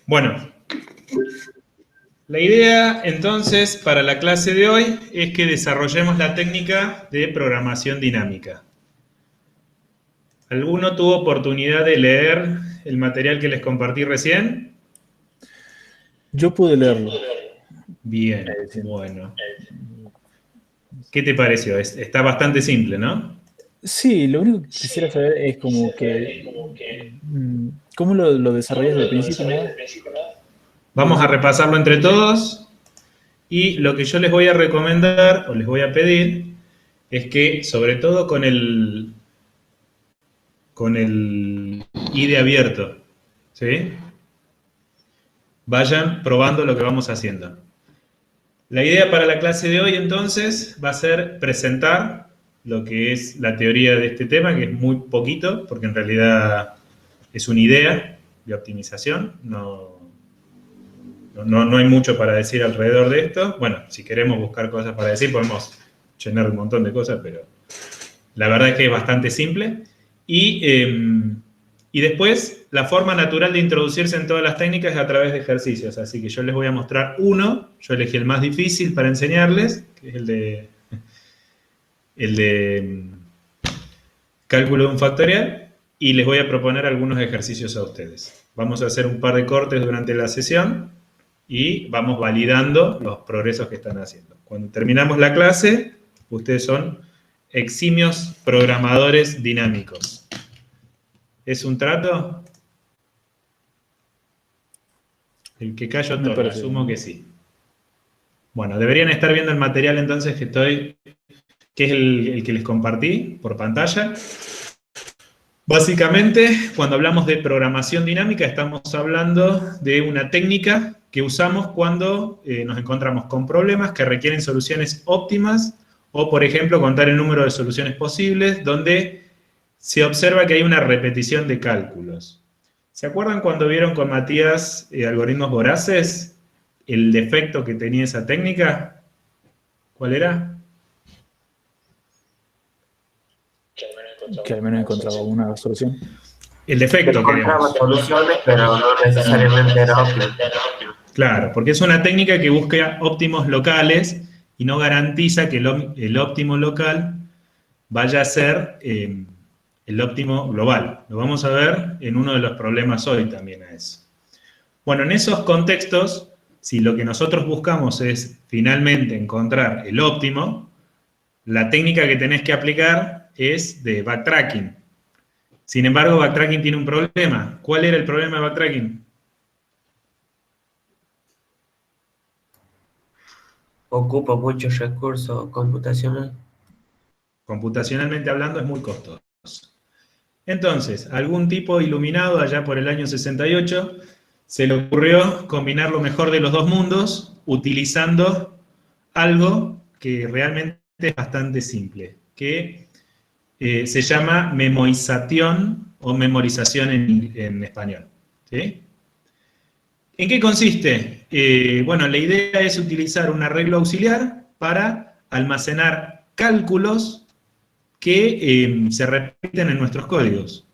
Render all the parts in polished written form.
Bueno, la idea entonces para la clase de hoy es que desarrollemos la técnica de programación dinámica. ¿Alguno tuvo oportunidad de leer el material que les compartí recién? Yo pude leerlo. Bien, bueno. ¿Qué te pareció? Está bastante simple, ¿no? Sí, lo único que quisiera saber es como que ¿cómo lo desarrollas desde el principio, nada? Vamos a repasarlo entre todos y lo que yo les voy a recomendar o les voy a pedir es que, sobre todo con el IDE abierto, ¿sí? Vayan probando lo que vamos haciendo. La idea para la clase de hoy, entonces, va a ser presentar lo que es la teoría de este tema, que es muy poquito, porque en realidad es una idea de optimización. No hay mucho para decir alrededor de esto. Bueno, si queremos buscar cosas para decir, podemos llenar un montón de cosas, pero la verdad es que es bastante simple. Y después, la forma natural de introducirse en todas las técnicas es a través de ejercicios. Así que yo les voy a mostrar uno. Yo elegí el más difícil para enseñarles, que es el de cálculo de un factorial. Y les voy a proponer algunos ejercicios a ustedes. Vamos a hacer un par de cortes durante la sesión y vamos validando los progresos que están haciendo. Cuando terminamos la clase, ustedes son eximios programadores dinámicos. ¿Es un trato? El que callo otorga, asumo que sí. Bueno, deberían estar viendo el material entonces que es el que les compartí por pantalla. Básicamente, cuando hablamos de programación dinámica, estamos hablando de una técnica que usamos cuando nos encontramos con problemas que requieren soluciones óptimas o, por ejemplo, contar el número de soluciones posibles, donde se observa que hay una repetición de cálculos. ¿Se acuerdan cuando vieron con Matías algoritmos voraces? ¿El defecto que tenía esa técnica? ¿Cuál era? Que al menos encontraba una solución. El defecto que encontraba soluciones, pero no necesariamente era óptimo. Claro, porque es una técnica que busca óptimos locales y no garantiza que el óptimo local vaya a ser el óptimo global. Lo vamos a ver en uno de los problemas hoy también a eso. Bueno, en esos contextos, si lo que nosotros buscamos es finalmente encontrar el óptimo, la técnica que tenés que aplicar es de backtracking. Sin embargo, backtracking tiene un problema. ¿Cuál era el problema de backtracking? Ocupa muchos recursos computacionales. Computacionalmente hablando, es muy costoso. Entonces, algún tipo iluminado allá por el año 68 se le ocurrió combinar lo mejor de los dos mundos utilizando algo que realmente es bastante simple, que se llama memorización o memorización en español. ¿Sí? ¿En qué consiste? Bueno, la idea es utilizar un arreglo auxiliar para almacenar cálculos que se repiten en nuestros códigos.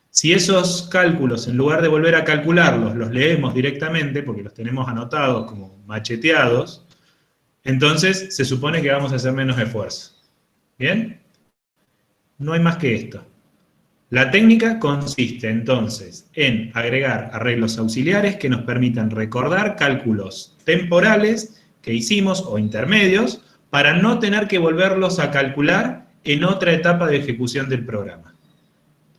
Si esos cálculos, en lugar de volver a calcularlos, los leemos directamente, porque los tenemos anotados como macheteados, entonces se supone que vamos a hacer menos esfuerzo. ¿Bien? No hay más que esto. La técnica consiste entonces en agregar arreglos auxiliares que nos permitan recordar cálculos temporales que hicimos o intermedios para no tener que volverlos a calcular en otra etapa de ejecución del programa.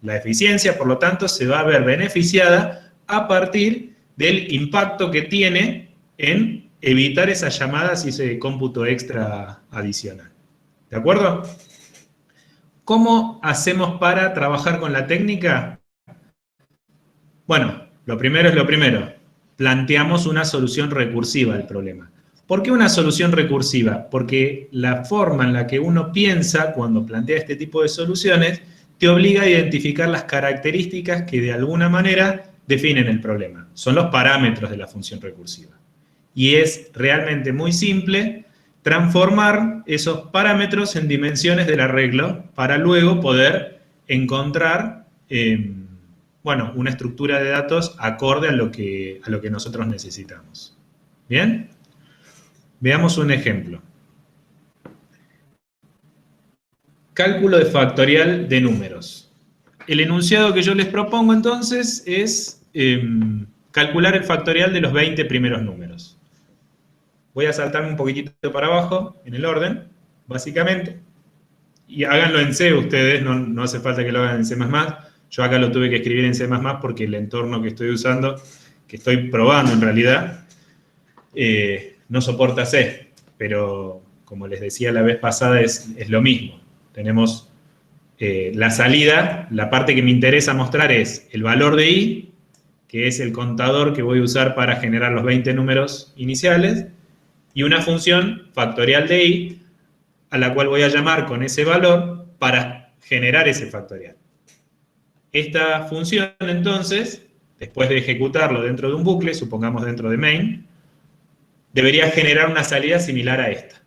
La eficiencia, por lo tanto, se va a ver beneficiada a partir del impacto que tiene en evitar esas llamadas y ese cómputo extra adicional. ¿De acuerdo? ¿Cómo hacemos para trabajar con la técnica? Bueno, lo primero es lo primero. Planteamos una solución recursiva al problema. ¿Por qué una solución recursiva? Porque la forma en la que uno piensa cuando plantea este tipo de soluciones te obliga a identificar las características que de alguna manera definen el problema. Son los parámetros de la función recursiva. Y es realmente muy simple transformar esos parámetros en dimensiones del arreglo para luego poder encontrar bueno, una estructura de datos acorde a lo que nosotros necesitamos. ¿Bien? Veamos un ejemplo. Cálculo de factorial de números. El enunciado que yo les propongo entonces es calcular el factorial de los 20 primeros números. Voy a saltarme un poquitito para abajo en el orden, básicamente. Y háganlo en C ustedes, no hace falta que lo hagan en C++. Yo acá lo tuve que escribir en C++ porque el entorno que estoy usando, que estoy probando en realidad, no soporta C. Pero, como les decía la vez pasada, es lo mismo. Tenemos la salida, la parte que me interesa mostrar es el valor de I, que es el contador que voy a usar para generar los 20 números iniciales, y una función factorial de I, a la cual voy a llamar con ese valor para generar ese factorial. Esta función, entonces, después de ejecutarlo dentro de un bucle, supongamos dentro de main, debería generar una salida similar a esta.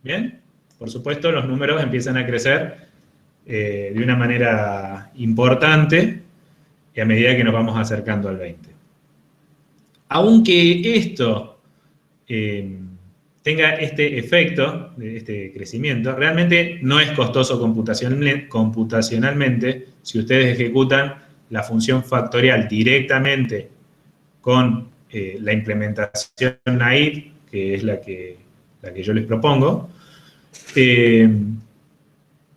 ¿Bien? Por supuesto, los números empiezan a crecer de una manera importante y a medida que nos vamos acercando al 20. Aunque esto tenga este efecto, este crecimiento, realmente no es costoso computacionalmente si ustedes ejecutan la función factorial directamente con la implementación naive, que es la que yo les propongo.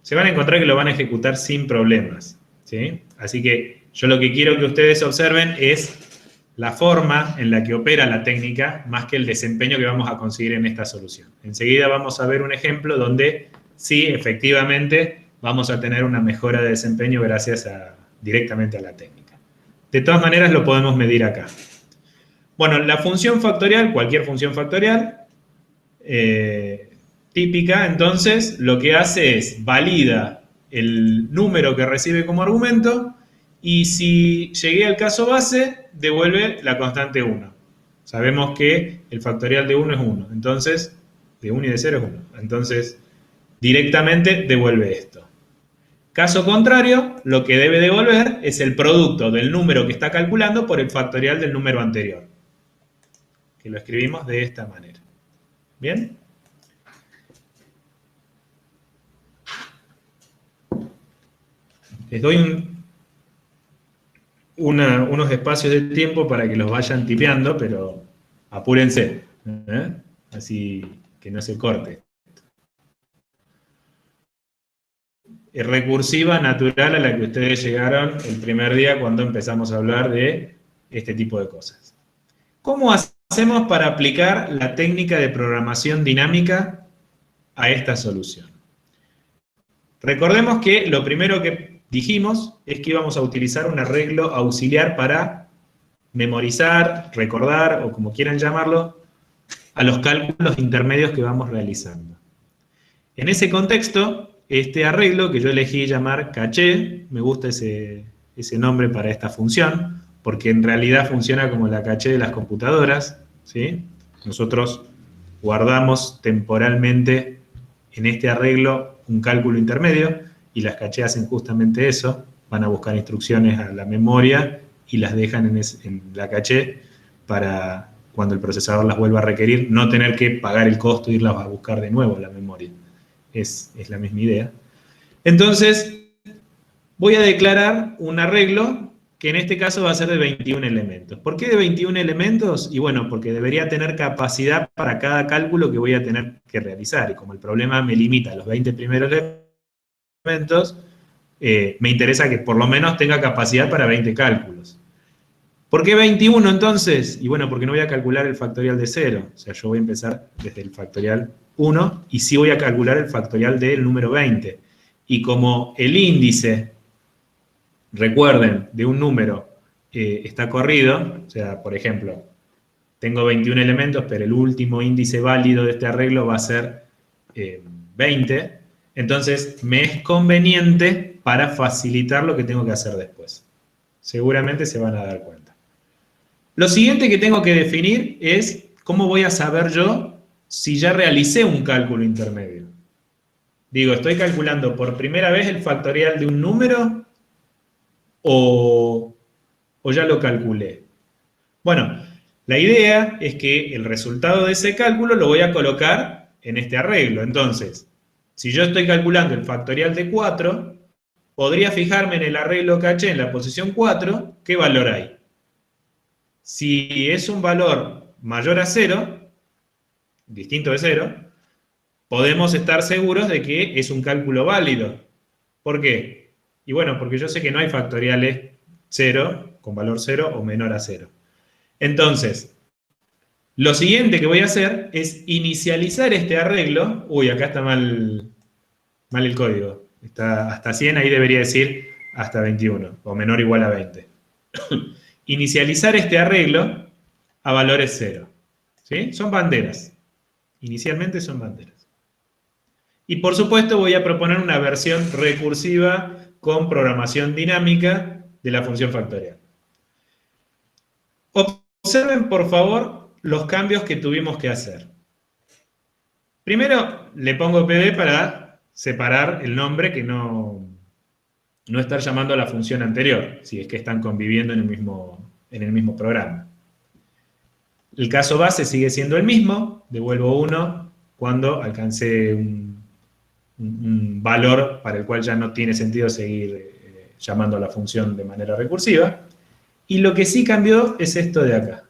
Se van a encontrar que lo van a ejecutar sin problemas, ¿sí? Así que yo lo que quiero que ustedes observen es la forma en la que opera la técnica, más que el desempeño que vamos a conseguir en esta solución. Enseguida vamos a ver un ejemplo donde sí, efectivamente, vamos a tener una mejora de desempeño gracias directamente a la técnica. De todas maneras, lo podemos medir acá. Bueno, la función factorial, cualquier función factorial, típica, entonces, lo que hace es valida el número que recibe como argumento y si llegué al caso base, devuelve la constante 1. Sabemos que el factorial de 1 es 1, entonces, de 1 y de 0 es 1. Entonces, directamente devuelve esto. Caso contrario, lo que debe devolver es el producto del número que está calculando por el factorial del número anterior, que lo escribimos de esta manera. ¿Bien? Les doy unos espacios de tiempo para que los vayan tipeando, pero apúrense, ¿eh? Así que no se corte. Es recursiva, natural, a la que ustedes llegaron el primer día cuando empezamos a hablar de este tipo de cosas. ¿Cómo hacemos para aplicar la técnica de programación dinámica a esta solución? Recordemos que lo primero que dijimos es que íbamos a utilizar un arreglo auxiliar para memorizar, recordar, o como quieran llamarlo, a los cálculos intermedios que vamos realizando. En ese contexto, este arreglo, que yo elegí llamar caché, me gusta ese nombre para esta función, porque en realidad funciona como la caché de las computadoras, ¿sí? Nosotros guardamos temporalmente en este arreglo un cálculo intermedio, y las cachés hacen justamente eso, van a buscar instrucciones a la memoria y las dejan en la caché para cuando el procesador las vuelva a requerir, no tener que pagar el costo e irlas a buscar de nuevo a la memoria. Es la misma idea. Entonces, voy a declarar un arreglo que en este caso va a ser de 21 elementos. ¿Por qué de 21 elementos? Y bueno, porque debería tener capacidad para cada cálculo que voy a tener que realizar. Y como el problema me limita a los 20 primeros elementos, me interesa que por lo menos tenga capacidad para 20 cálculos. ¿Por qué 21 entonces? Y bueno, porque no voy a calcular el factorial de 0. O sea, yo voy a empezar desde el factorial 1 y sí voy a calcular el factorial del número 20. Y como el índice, recuerden, de un número está corrido, o sea, por ejemplo, tengo 21 elementos, pero el último índice válido de este arreglo va a ser 20, entonces me es conveniente para facilitar lo que tengo que hacer después. Seguramente se van a dar cuenta. Lo siguiente que tengo que definir es cómo voy a saber yo si ya realicé un cálculo intermedio. Digo, ¿estoy calculando por primera vez el factorial de un número o o ya lo calculé? Bueno, la idea es que el resultado de ese cálculo lo voy a colocar en este arreglo. Entonces, si yo estoy calculando el factorial de 4, podría fijarme en el arreglo caché en la posición 4, ¿qué valor hay? Si es un valor mayor a 0, distinto de 0, podemos estar seguros de que es un cálculo válido. ¿Por qué? Y bueno, porque yo sé que no hay factoriales 0 con valor 0 o menor a 0. Entonces, lo siguiente que voy a hacer es inicializar este arreglo. Uy, acá está mal el código. Está hasta 100, ahí debería decir hasta 21, o menor o igual a 20. Inicializar este arreglo a valores 0. ¿Sí? Son banderas. Inicialmente son banderas. Y por supuesto voy a proponer una versión recursiva con programación dinámica de la función factorial. Observen, por favor, los cambios que tuvimos que hacer. Primero, le pongo PD para separar el nombre, que no estar llamando a la función anterior, si es que están conviviendo en el mismo programa. El caso base sigue siendo el mismo, devuelvo 1 cuando alcancé un valor para el cual ya no tiene sentido seguir llamando a la función de manera recursiva. Y lo que sí cambió es esto de acá.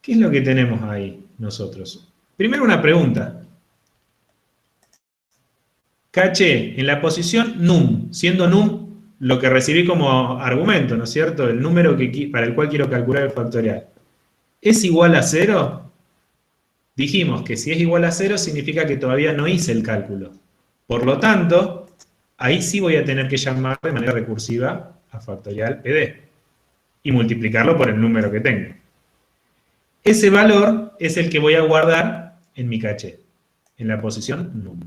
¿Qué es lo que tenemos ahí nosotros? Primero una pregunta. Caché en la posición num, siendo num lo que recibí como argumento, ¿no es cierto? El número para el cual quiero calcular el factorial. ¿Es igual a 0? Dijimos que si es igual a 0 significa que todavía no hice el cálculo. Por lo tanto, ahí sí voy a tener que llamar de manera recursiva a factorial PD y multiplicarlo por el número que tengo. Ese valor es el que voy a guardar en mi caché, en la posición num.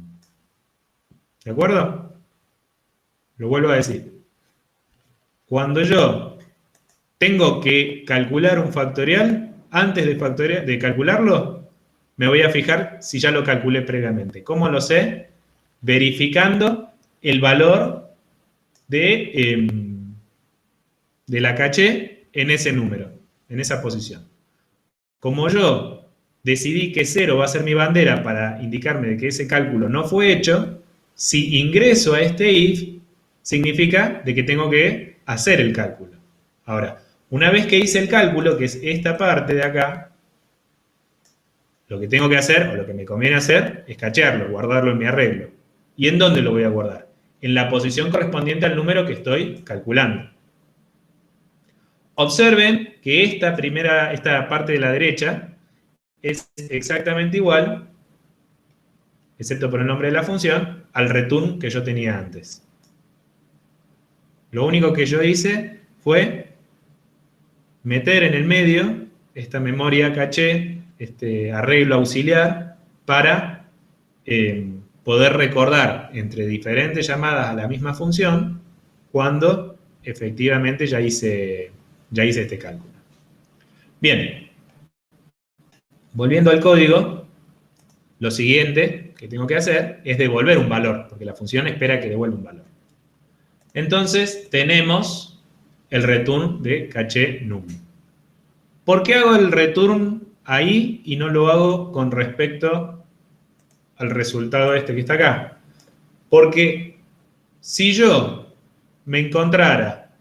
¿De acuerdo? Lo vuelvo a decir. Cuando yo tengo que calcular un factorial, antes de calcularlo, me voy a fijar si ya lo calculé previamente. ¿Cómo lo sé? Verificando el valor de la caché en ese número, en esa posición. Como yo decidí que 0 va a ser mi bandera para indicarme de que ese cálculo no fue hecho, si ingreso a este if, significa de que tengo que hacer el cálculo. Ahora, una vez que hice el cálculo, que es esta parte de acá, lo que tengo que hacer, o lo que me conviene hacer, es cachearlo, guardarlo en mi arreglo. ¿Y en dónde lo voy a guardar? En la posición correspondiente al número que estoy calculando. Observen que esta parte de la derecha es exactamente igual, excepto por el nombre de la función, al return que yo tenía antes. Lo único que yo hice fue meter en el medio esta memoria caché, este arreglo auxiliar, para poder recordar entre diferentes llamadas a la misma función cuando efectivamente ya hice este cálculo. Bien, volviendo al código, lo siguiente que tengo que hacer es devolver un valor, porque la función espera que devuelva un valor. Entonces tenemos el return de caché num. ¿Por qué hago el return ahí y no lo hago con respecto al resultado este que está acá? Porque si yo me encontrara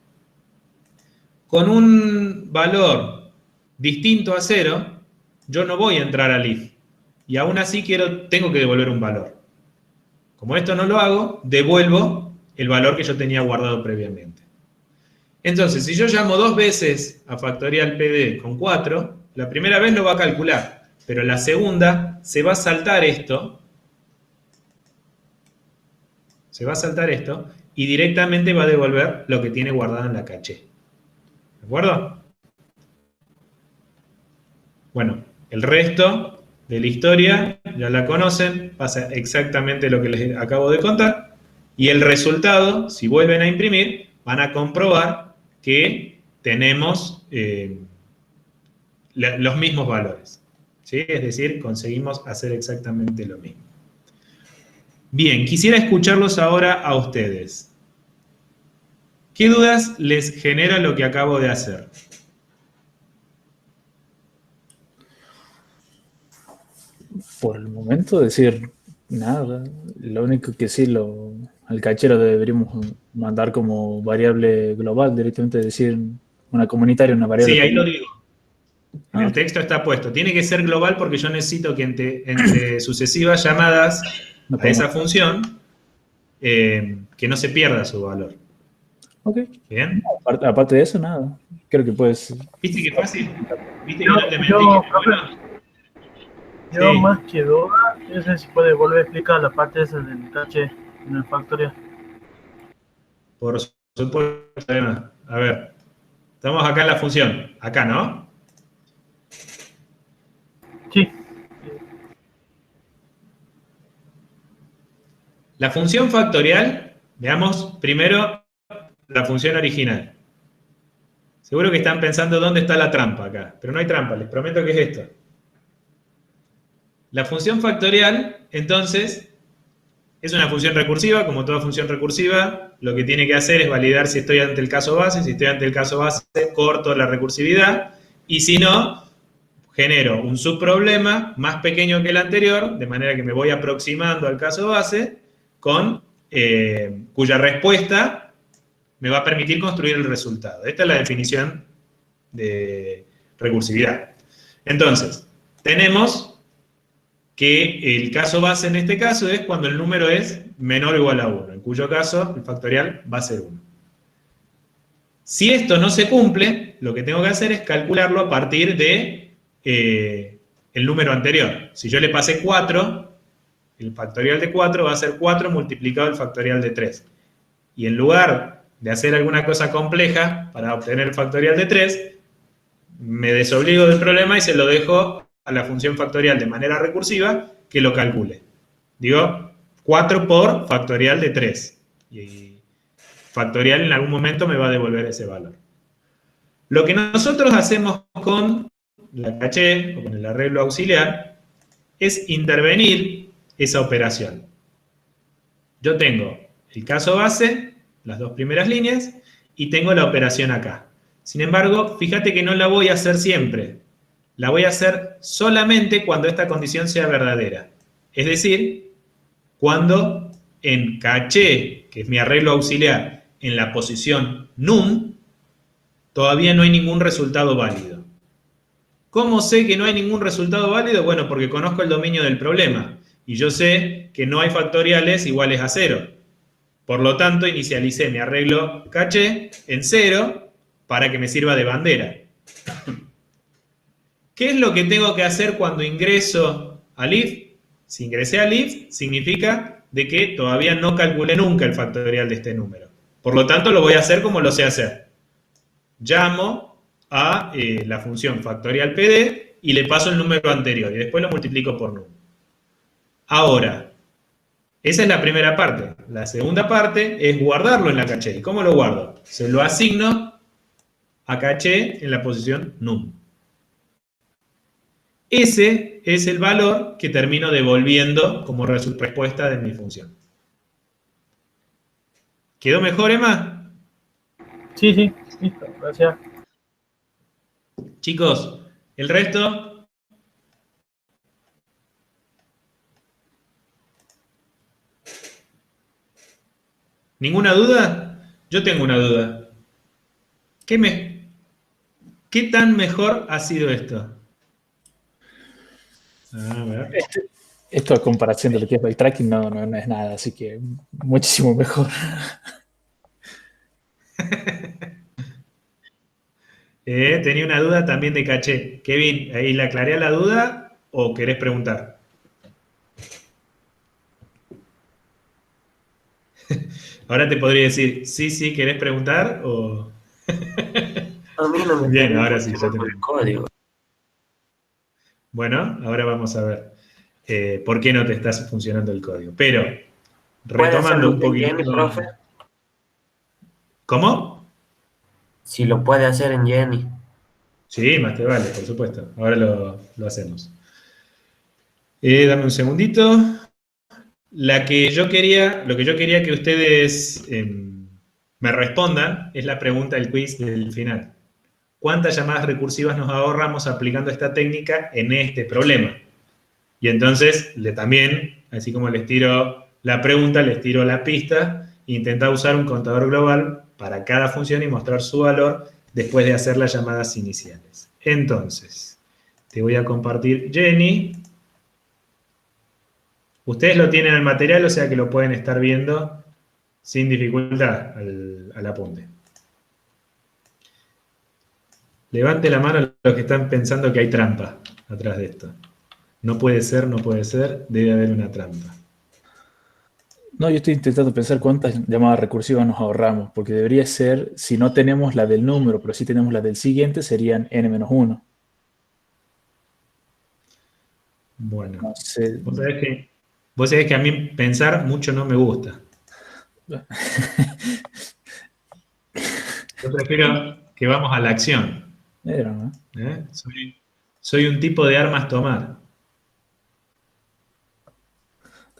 con un valor distinto a 0, yo no voy a entrar al if. Y aún así tengo que devolver un valor. Como esto no lo hago, devuelvo el valor que yo tenía guardado previamente. Entonces, si yo llamo 2 veces a factorial PD con 4, la primera vez lo va a calcular, pero la segunda se va a saltar esto. Se va a saltar esto y directamente va a devolver lo que tiene guardado en la caché. ¿De acuerdo? Bueno, el resto de la historia ya la conocen, pasa exactamente lo que les acabo de contar, y el resultado, si vuelven a imprimir, van a comprobar que tenemos los mismos valores, ¿sí? Es decir, conseguimos hacer exactamente lo mismo. Bien, quisiera escucharlos ahora a ustedes. ¿Qué dudas les genera lo que acabo de hacer? Por el momento decir nada. Lo único que sí, al cachero deberíamos mandar como variable global, directamente decir una comunitaria, una variable Sí, ahí lo común. digo. En el Ok. texto está puesto. Tiene que ser global porque yo necesito que entre sucesivas llamadas No a esa podemos. función que no se pierda su valor. Ok. ¿Bien? Aparte de eso, nada. Creo que puedes. ¿Viste qué fácil? ¿Viste que Yo, no te mentí que yo, era profe, bueno? yo más Sí, que duda, no sé si puede volver a explicar la parte esa del caché en el factorial. por supuesto. A ver, estamos acá en la función. Acá, ¿no? Sí, La función factorial, veamos primero la función original. Seguro que están pensando dónde está la trampa acá, pero no hay trampa, les prometo que es esto. La función factorial, entonces, es una función recursiva, como toda función recursiva, lo que tiene que hacer es validar si estoy ante el caso base, si estoy ante el caso base, corto la recursividad, y si no, genero un subproblema más pequeño que el anterior, de manera que me voy aproximando al caso base, cuya respuesta me va a permitir construir el resultado. Esta es la definición de recursividad. Entonces, tenemos que el caso base en este caso es cuando el número es menor o igual a 1, en cuyo caso el factorial va a ser 1. Si esto no se cumple, lo que tengo que hacer es calcularlo a partir de el número anterior. Si yo le pasé 4, el factorial de 4 va a ser 4 multiplicado el factorial de 3. Y en lugar de hacer alguna cosa compleja para obtener el factorial de 3, me desobligo del problema y se lo dejo a la función factorial de manera recursiva que lo calcule. Digo, 4 por factorial de 3. Y factorial en algún momento me va a devolver ese valor. Lo que nosotros hacemos con la caché o con el arreglo auxiliar es intervenir esa operación. Yo tengo el caso base, las dos primeras líneas, y tengo la operación acá. Sin embargo, fíjate que no la voy a hacer siempre. La voy a hacer solamente cuando esta condición sea verdadera. Es decir, cuando en caché, que es mi arreglo auxiliar, en la posición num, todavía no hay ningún resultado válido. ¿Cómo sé que no hay ningún resultado válido? Bueno, porque conozco el dominio del problema y yo sé que no hay factoriales iguales a 0. Por lo tanto, inicialicé mi arreglo caché en 0 para que me sirva de bandera. ¿Qué es lo que tengo que hacer cuando ingreso al if? Si ingresé al if, significa de que todavía no calculé nunca el factorial de este número. Por lo tanto, lo voy a hacer como lo sé hacer. Llamo a la función factorial pd y le paso el número anterior y después lo multiplico por num. Ahora, esa es la primera parte. La segunda parte es guardarlo en la caché. ¿Y cómo lo guardo? Se lo asigno a caché en la posición num. Ese es el valor que termino devolviendo como respuesta de mi función. ¿Quedó mejor, Emma? sí, sí, listo, gracias. Chicos, el resto... ¿Ninguna duda? Yo tengo una duda. ¿Qué tan mejor ha sido esto? A ver. Esto a comparación de lo que es backtracking no es nada, así que muchísimo mejor. Tenía una duda también de caché. Kevin, ¿ahí le aclaré la duda o querés preguntar? Ahora te podría decir, sí, ¿querés preguntar? O... A mí no me Bien, está ahora sí, ya te funcionando el código. Bueno, ahora vamos a ver por qué no te está funcionando el código. Pero, ¿Puede retomando hacerlo un en poquito... Jenny, profe? ¿Cómo? Si lo puede hacer en Jenny. Sí, más te vale, por supuesto. Ahora lo hacemos. Dame un segundito. Lo que yo quería que ustedes me respondan, es la pregunta del quiz del final. ¿Cuántas llamadas recursivas nos ahorramos aplicando esta técnica en este problema? Y entonces, también, así como les tiro la pregunta, les tiro la pista, intenta usar un contador global para cada función y mostrar su valor después de hacer las llamadas iniciales. Entonces, te voy a compartir Jenny. Ustedes lo tienen en el material, o sea que lo pueden estar viendo sin dificultad al apunte. Levante la mano los que están pensando que hay trampa atrás de esto. No puede ser, debe haber una trampa. No, yo estoy intentando pensar cuántas llamadas recursivas nos ahorramos, porque debería ser, si no tenemos la del número, pero si tenemos la del siguiente, serían n-1. Bueno, No sé. vos sabés que a mí pensar mucho no me gusta. Yo prefiero que vamos a la acción. Era, ¿no? Soy un tipo de armas tomar.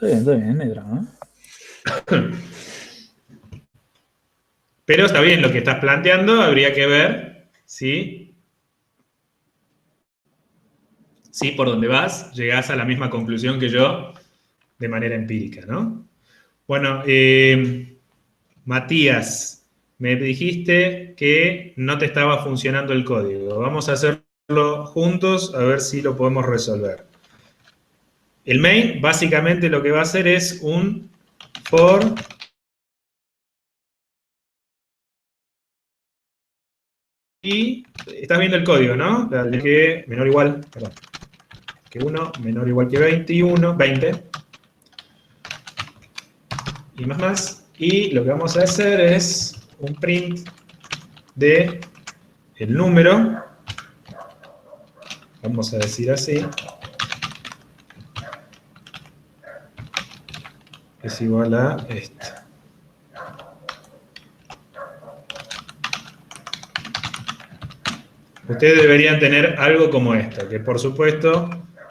Está bien, era, ¿no? Pero está bien lo que estás planteando, habría que ver si por donde vas llegás a la misma conclusión que yo de manera empírica, ¿no? Bueno, Matías, me dijiste que no te estaba funcionando el código. Vamos a hacerlo juntos a ver si lo podemos resolver. El main básicamente lo que va a hacer es un for y estás viendo el código, ¿no? Que menor o igual, perdón, que 1 menor o igual que 20 y más. Y lo que vamos a hacer es un print de el número, vamos a decir así, es igual a esto. Ustedes deberían tener algo como esto, que por supuesto,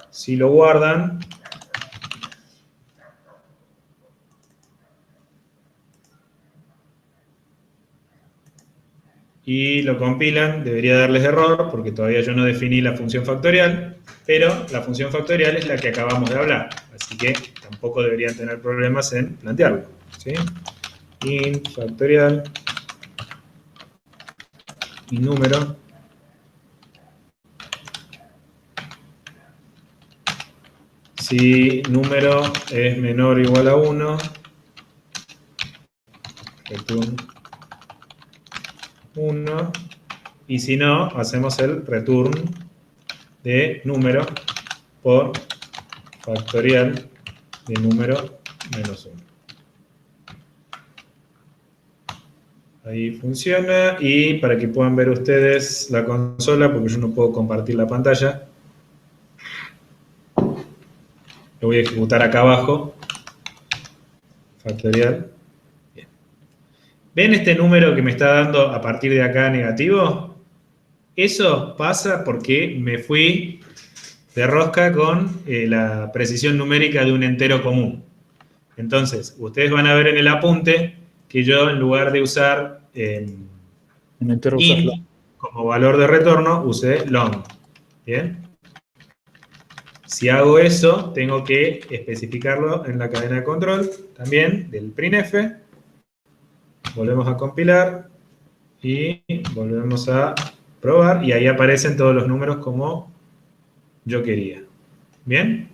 si lo guardan, y lo compilan, debería darles error, porque todavía yo no definí la función factorial, pero la función factorial es la que acabamos de hablar, así que tampoco deberían tener problemas en plantearlo, ¿sí? Int factorial y número. Si número es menor o igual a 1, return 1, y si no, hacemos el return de número por factorial de número menos 1. Ahí funciona, y para que puedan ver ustedes la consola, porque yo no puedo compartir la pantalla, lo voy a ejecutar acá abajo, factorial. Bien. ¿Ven este número que me está dando a partir de acá negativo? Eso pasa porque me fui de rosca con la precisión numérica de un entero común. Entonces, ustedes van a ver en el apunte que yo, en lugar de usar Un entero int usarlo. como valor de retorno, usé long. ¿Bien? Si hago eso, tengo que especificarlo en la cadena de control también del printf. Volvemos a compilar y volvemos a probar, y ahí aparecen todos los números como yo quería. ¿Bien?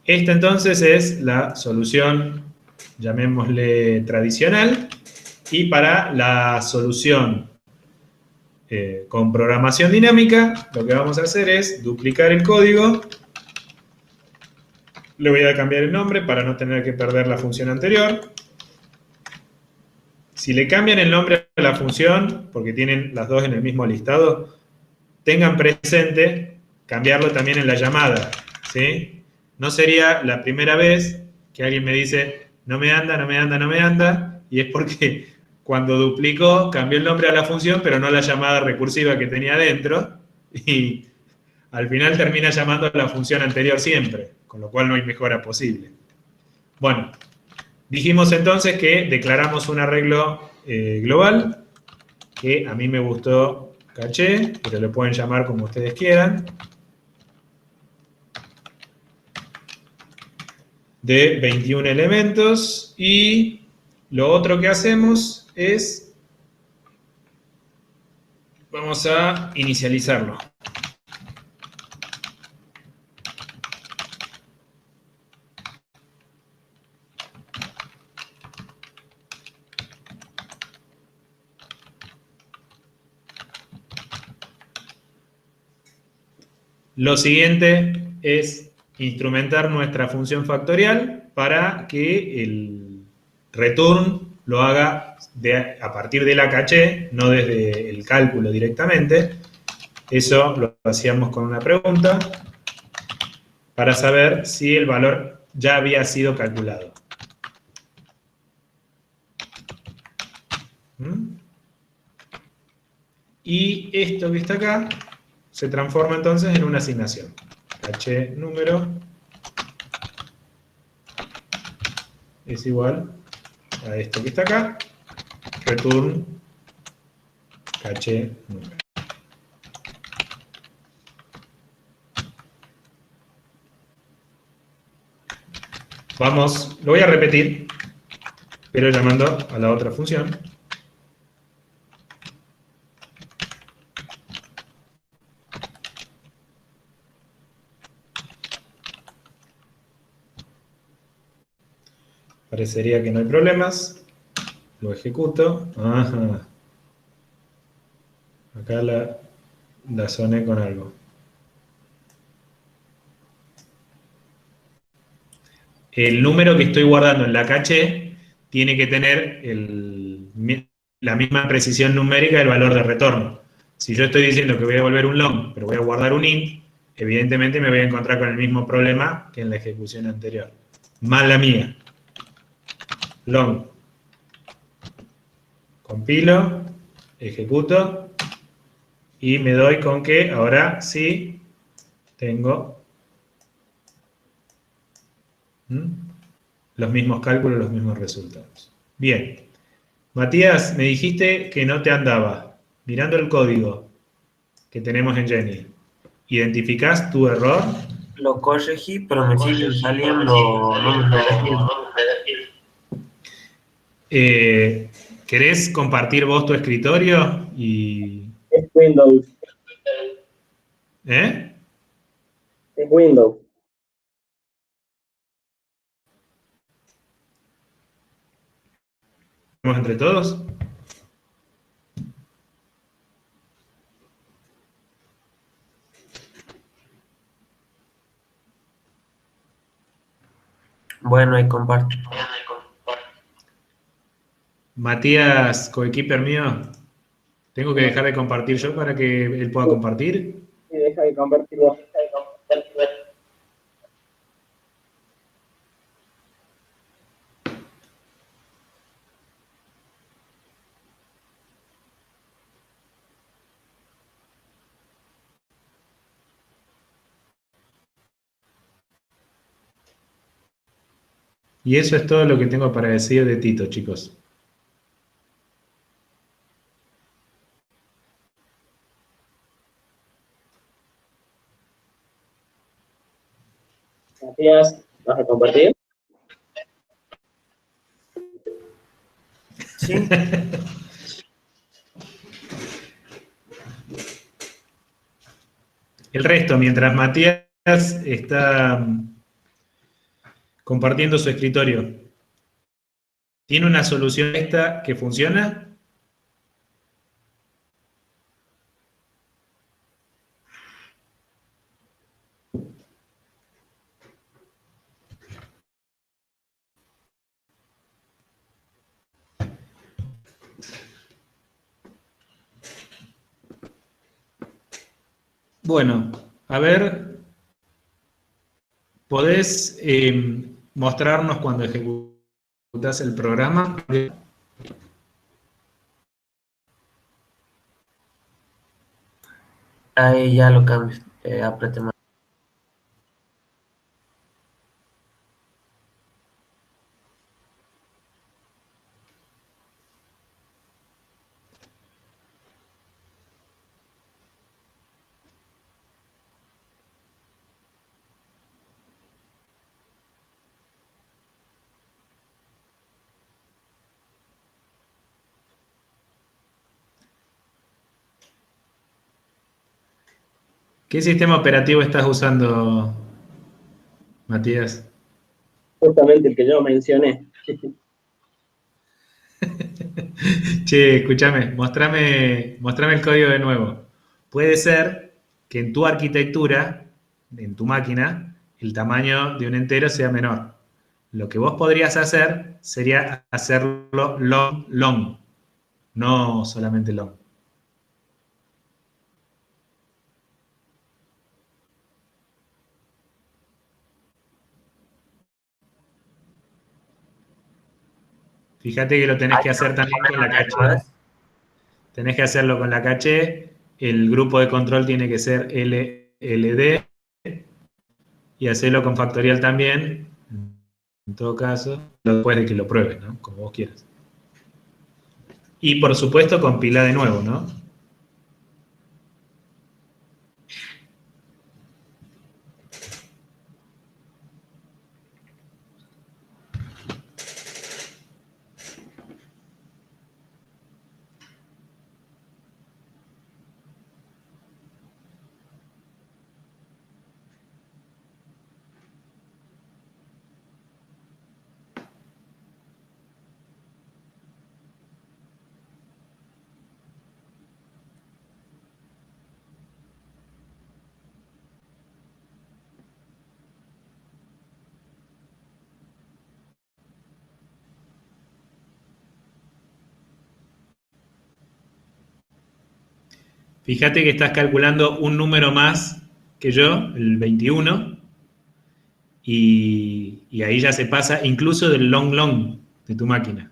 Esta entonces es la solución, llamémosle tradicional, y para la solución con programación dinámica, lo que vamos a hacer es duplicar el código. Le voy a cambiar el nombre para no tener que perder la función anterior. Si le cambian el nombre a la función, porque tienen las dos en el mismo listado, tengan presente cambiarlo también en la llamada, ¿sí? No sería la primera vez que alguien me dice, no me anda, y es porque cuando duplicó, cambió el nombre a la función, pero no la llamada recursiva que tenía dentro, y al final termina llamando a la función anterior siempre, con lo cual no hay mejora posible. Bueno, dijimos entonces que declaramos un arreglo global, que a mí me gustó caché, pero lo pueden llamar como ustedes quieran, de 21 elementos, y lo otro que hacemos es, vamos a inicializarlo. Lo siguiente es instrumentar nuestra función factorial para que el return lo haga a partir de la caché, no desde el cálculo directamente. Eso lo hacíamos con una pregunta para saber si el valor ya había sido calculado. ¿Mm? Y esto que está acá se transforma entonces en una asignación. Caché número es igual a esto que está acá, return caché número. Vamos, lo voy a repetir, pero llamando a la otra función. Parecería que no hay problemas. Lo ejecuto. Ajá. Acá la soné con algo. El número que estoy guardando en la caché tiene que tener la misma precisión numérica del valor de retorno. Si yo estoy diciendo que voy a devolver un long, pero voy a guardar un int, evidentemente me voy a encontrar con el mismo problema que en la ejecución anterior. Más la mía. Long. Compilo, ejecuto y me doy con que ahora sí tengo los mismos cálculos, los mismos resultados. Bien. Matías, me dijiste que no te andaba. Mirando el código que tenemos en Jenny, ¿identificás tu error? Lo corregí, pero me siguen saliendo números negativos. ¿Querés compartir vos tu escritorio? Es Windows, ¿Eh? es Windows. ¿Vamos entre todos? Bueno, ahí comparto. Matías, coequiper mío, ¿tengo que dejar de compartir yo para que él pueda compartir? Sí, deja de convertirlo. Y eso es todo lo que tengo para decir de Tito, chicos. Matías, ¿vas a compartir? Sí, El resto, mientras Matías está compartiendo su escritorio, ¿tiene una solución esta que funciona? Bueno, a ver, ¿podés mostrarnos cuando ejecutas el programa? ahí ya lo cambio. Apreté más. ¿Qué sistema operativo estás usando, Matías? Justamente el que yo mencioné. Che, escúchame, mostrame el código de nuevo. Puede ser que en tu arquitectura, en tu máquina, el tamaño de un entero sea menor. Lo que vos podrías hacer sería hacerlo long, long, no solamente long. Fíjate que lo tenés que hacer también con la caché. Tenés que hacerlo con la caché. El grupo de control tiene que ser LLD y hacerlo con factorial también, en todo caso, después de que lo pruebes, ¿no? Como vos quieras. Y por supuesto compila de nuevo, ¿no? Fíjate que estás calculando un número más que yo, el 21, y ahí ya se pasa incluso del long long de tu máquina.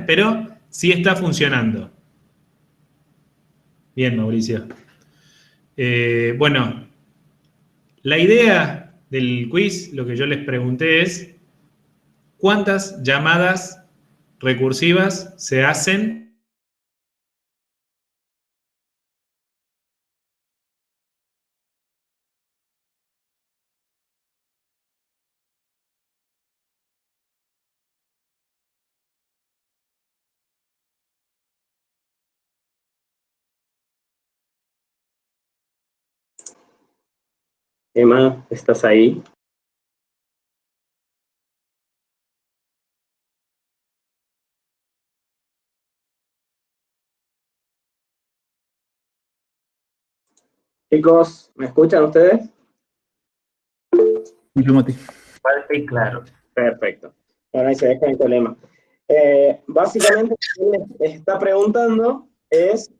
Pero sí está funcionando. Bien, Mauricio. Bueno, la idea del quiz, lo que yo les pregunté es, ¿cuántas llamadas recursivas se hacen? Emma, ¿estás ahí? Chicos, ¿me escuchan ustedes? Mucho, Mati. Sí, claro. Perfecto. Bueno, ahí se deja el problema. Básicamente, lo que les está preguntando es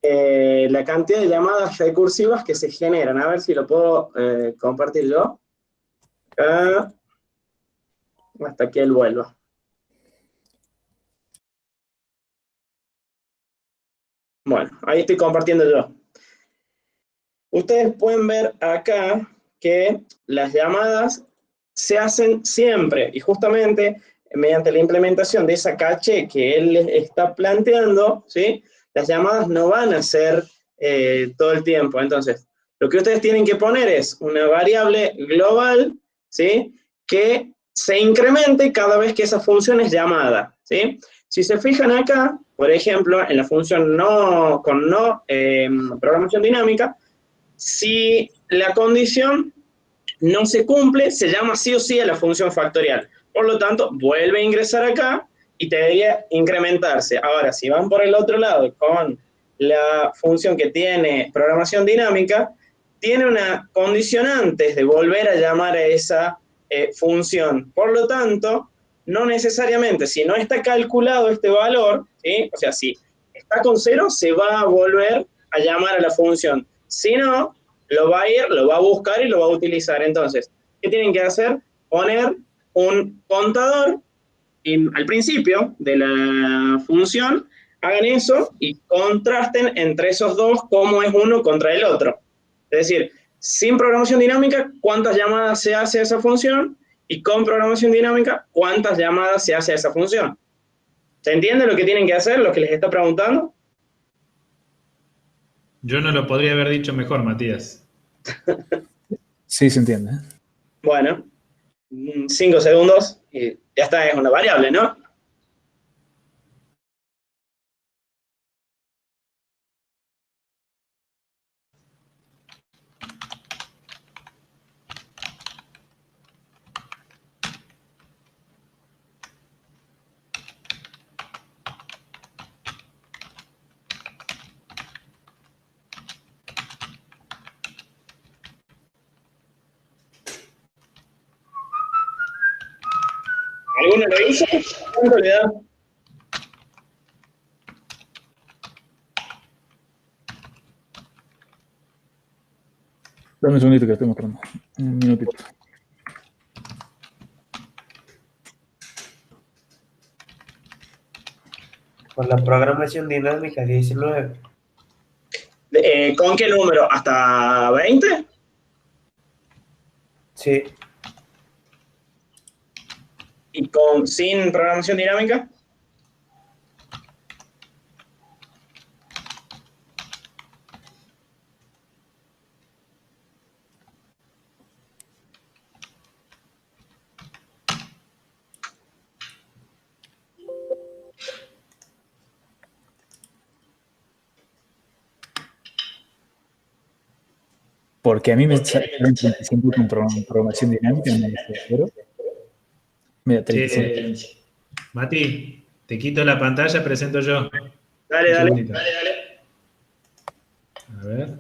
la cantidad de llamadas recursivas que se generan. A ver si lo puedo compartir yo. Acá, hasta que él vuelva. Bueno, ahí estoy compartiendo yo. Ustedes pueden ver acá que las llamadas se hacen siempre y justamente mediante la implementación de esa caché que él les está planteando, ¿sí? Las llamadas no van a ser todo el tiempo. Entonces, lo que ustedes tienen que poner es una variable global, ¿sí? Que se incremente cada vez que esa función es llamada, ¿sí? Si se fijan acá, por ejemplo, en la función programación dinámica, si la condición no se cumple, se llama sí o sí a la función factorial. Por lo tanto, vuelve a ingresar acá y te debería incrementarse. Ahora, si van por el otro lado con la función que tiene programación dinámica, tiene una condición antes de volver a llamar a esa función. Por lo tanto, no necesariamente, si no está calculado este valor, ¿sí? O sea, si está con 0, se va a volver a llamar a la función. Si no, lo va a ir, lo va a buscar y lo va a utilizar. Entonces, ¿qué tienen que hacer? Poner un contador al principio de la función, hagan eso y contrasten entre esos dos cómo es uno contra el otro. Es decir, sin programación dinámica, cuántas llamadas se hace a esa función, y con programación dinámica, cuántas llamadas se hace a esa función. ¿Se entiende lo que tienen que hacer, lo que les está preguntando? Yo no lo podría haber dicho mejor, Matías. Sí, se entiende. Bueno, 5 segundos y ya está, es una variable, ¿no? ¿Alguno lo hizo? ¿Cuánto le da? Dame un segundito que estoy mostrando. Un minutito. Con la programación dinámica 19. ¿Con qué número? ¿Hasta 20? Sí. ¿Y sin programación dinámica? Porque a mí me sale 35 con programación dinámica, no me sale cero. Me da 35. Che, Mati, te quito la pantalla, presento yo. Dale, Un dale. segundito. A ver.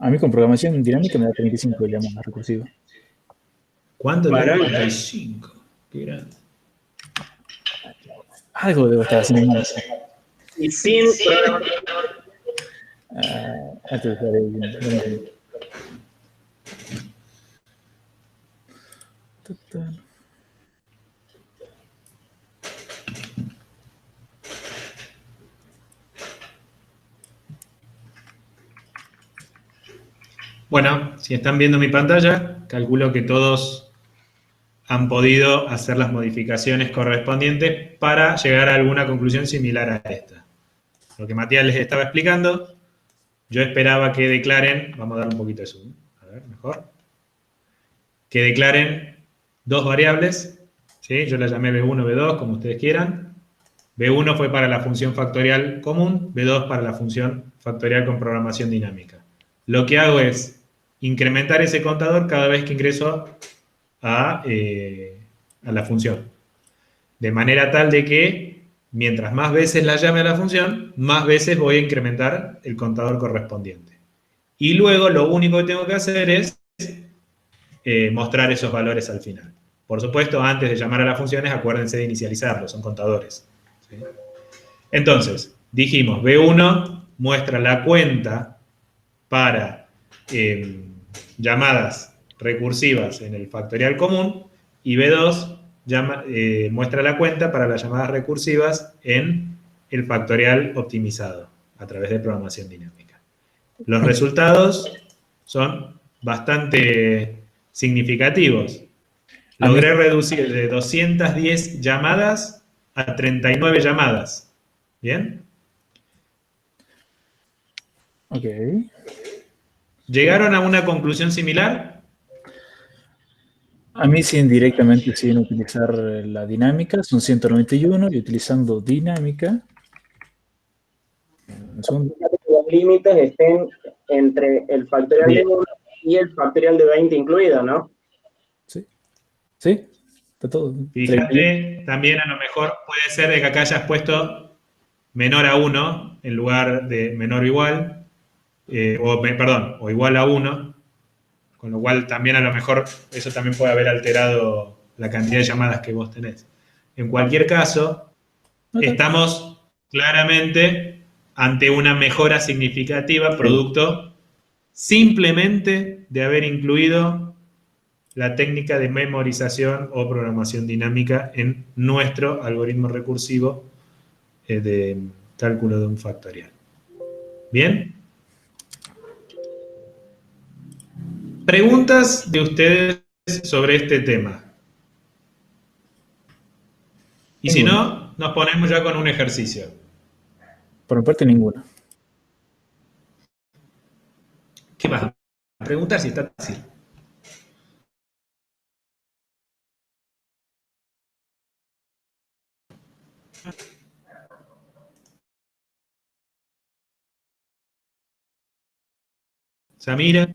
A mí con programación dinámica me da 35 llamadas recursivas. ¿Cuánto te Bueno, da? 35. Qué grande. Algo debo estar haciendo mal. y sin programación. Antes de estar bien. Bueno, si están viendo mi pantalla, calculo que todos han podido hacer las modificaciones correspondientes para llegar a alguna conclusión similar a esta. Lo que Matías les estaba explicando, yo esperaba que declaren, vamos a dar un poquito de zoom, a ver, mejor, que declaren dos variables, ¿sí? Yo las llamé B1, B2, como ustedes quieran. B1 fue para la función factorial común, B2 para la función factorial con programación dinámica. Lo que hago es incrementar ese contador cada vez que ingreso a la función. De manera tal de que mientras más veces la llame a la función, más veces voy a incrementar el contador correspondiente. Y luego lo único que tengo que hacer es mostrar esos valores al final. Por supuesto, antes de llamar a las funciones, acuérdense de inicializarlos, son contadores. ¿Sí? Entonces, dijimos, B1 muestra la cuenta para llamadas recursivas en el factorial común y B2 muestra la cuenta para las llamadas recursivas en el factorial optimizado a través de programación dinámica. Los resultados son bastante significativos. Logré reducir de 210 llamadas a 39 llamadas. ¿Bien? Ok. ¿Llegaron a una conclusión similar? A mí sí, indirectamente, sin utilizar la dinámica, son 191 y utilizando dinámica. Son Los límites estén entre el factorial de 1 y el factorial de 20 incluido, ¿no? Sí, sí, está todo. Fíjate, también a lo mejor puede ser de que acá hayas puesto menor a 1 en lugar de menor o igual, o igual a 1, con lo cual también a lo mejor eso también puede haber alterado la cantidad de llamadas que vos tenés. En cualquier caso, estamos claramente ante una mejora significativa producto simplemente de haber incluido la técnica de memorización o programación dinámica en nuestro algoritmo recursivo de cálculo de un factorial. ¿Bien? ¿Preguntas de ustedes sobre este tema? Y si no, nos ponemos ya con un ejercicio. Por mi parte, ninguna. ¿Qué vas a preguntar si está fácil? Samira.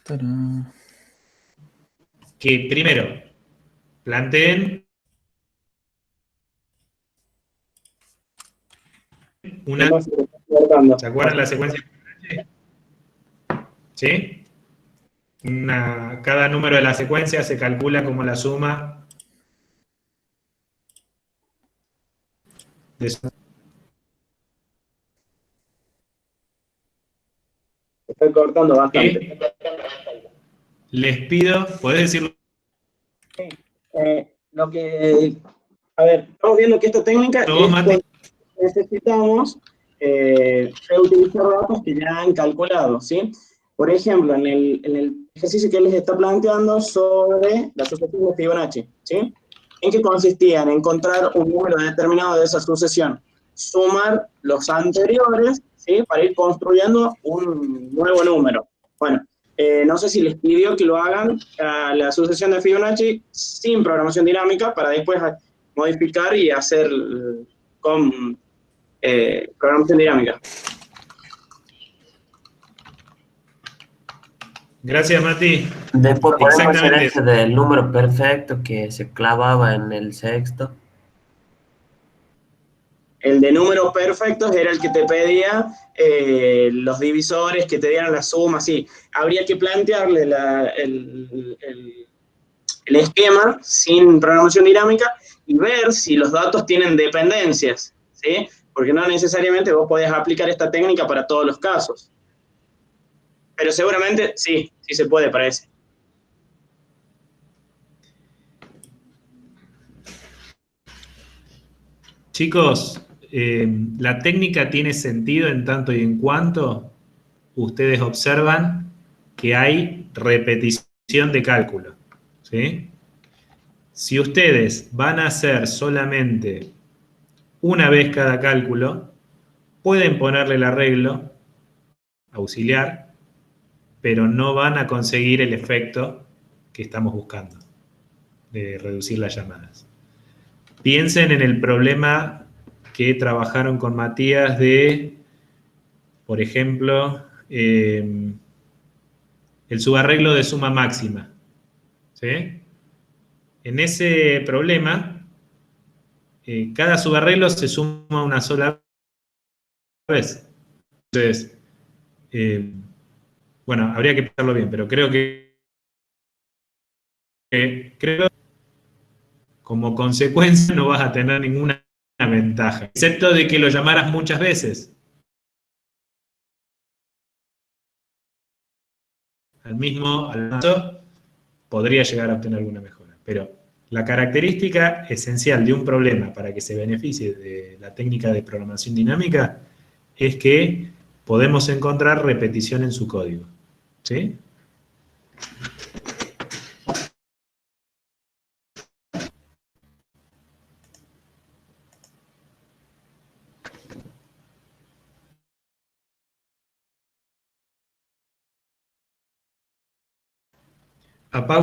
Tarán. Que primero planteen una... Además, se está cortando. ¿Se acuerdan la secuencia? ¿Sí? Cada número de la secuencia se calcula como la suma de su... Se está cortando bastante. ¿Sí? Les pido, ¿podés decirlo? Lo que, a ver, estamos viendo que esta técnica es Todos, Mati. cuando necesitamos reutilizar datos que ya han calculado, ¿sí? Por ejemplo, en el ejercicio que les está planteando sobre la sucesión de Fibonacci, ¿sí? ¿En qué consistía? En encontrar un número determinado de esa sucesión, sumar los anteriores, ¿sí? Para ir construyendo un nuevo número. Bueno, no sé si les pidió que lo hagan a la sucesión de Fibonacci sin programación dinámica para después modificar y hacer con programación dinámica. Gracias, Mati. Después podemos hacer Exactamente. ese del número perfecto que se clavaba en el sexto. El de números perfectos era el que te pedía los divisores, que te dieran la suma, sí. Habría que plantearle el esquema sin programación dinámica y ver si los datos tienen dependencias, ¿sí? Porque no necesariamente vos podés aplicar esta técnica para todos los casos. Pero seguramente sí, sí se puede para ese. Chicos, la técnica tiene sentido en tanto y en cuanto ustedes observan que hay repetición de cálculo, ¿sí? Si ustedes van a hacer solamente una vez cada cálculo, pueden ponerle el arreglo auxiliar, pero no van a conseguir el efecto que estamos buscando de reducir las llamadas. Piensen en el problema que trabajaron con Matías de, por ejemplo, el subarreglo de suma máxima, ¿sí? En ese problema, cada subarreglo se suma una sola vez. Entonces, bueno, habría que pensarlo bien, pero creo que como consecuencia no vas a tener ninguna ventaja, excepto de que lo llamaras muchas veces. Al paso, podría llegar a obtener alguna mejora. Pero la característica esencial de un problema para que se beneficie de la técnica de programación dinámica es que podemos encontrar repetición en su código. ¿Sí? A Pau